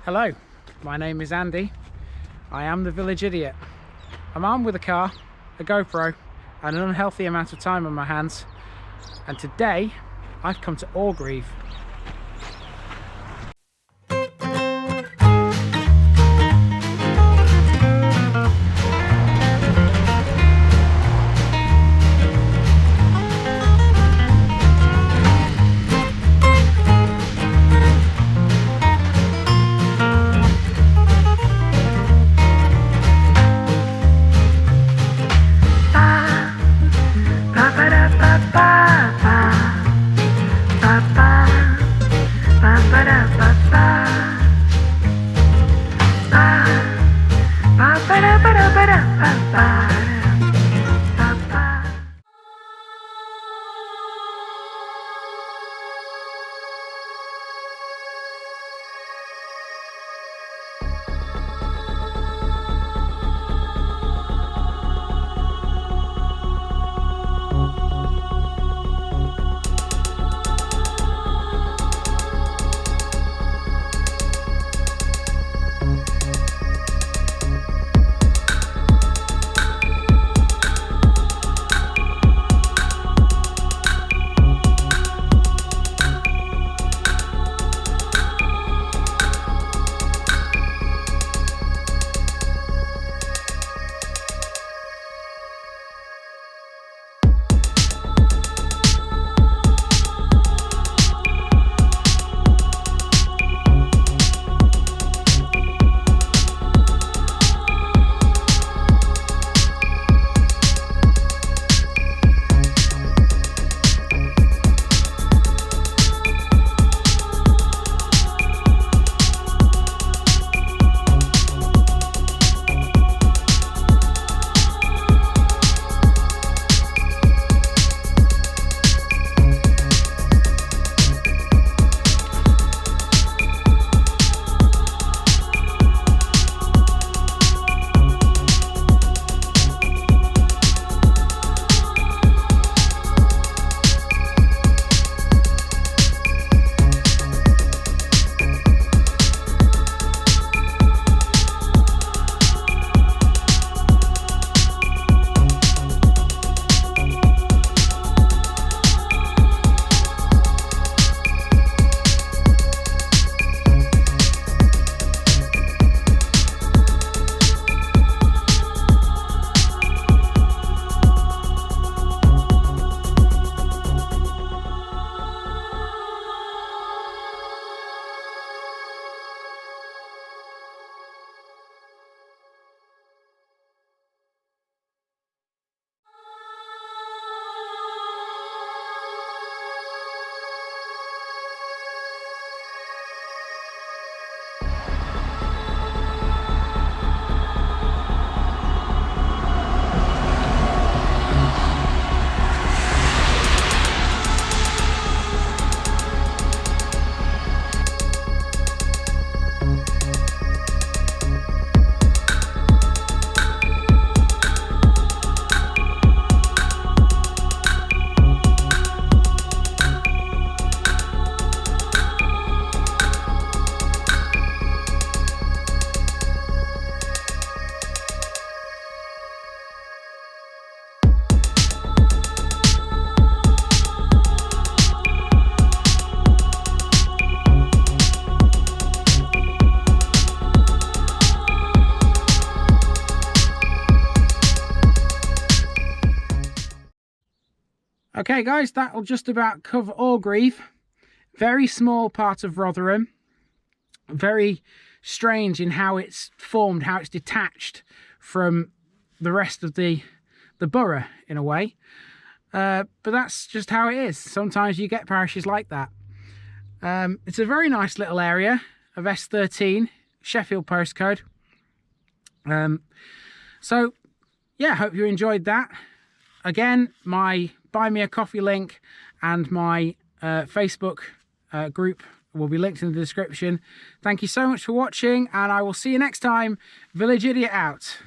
Hello, my name is Andy. I am the village idiot. I'm armed with a car, a GoPro and an unhealthy amount of time on my hands, and today I've come to Orgreave. Okay guys, that'll just about cover Orgreave. Very small part of Rotherham. Very strange in how it's formed, how it's detached from the rest of the borough in a way. But that's just how it is. Sometimes you get parishes like that. It's a very nice little area of S13, Sheffield postcode. So yeah, hope you enjoyed that. Again, my Buy Me a Coffee link and my Facebook group will be linked in the description. Thank you so much for watching, and I will see you next time. Village Idiot out.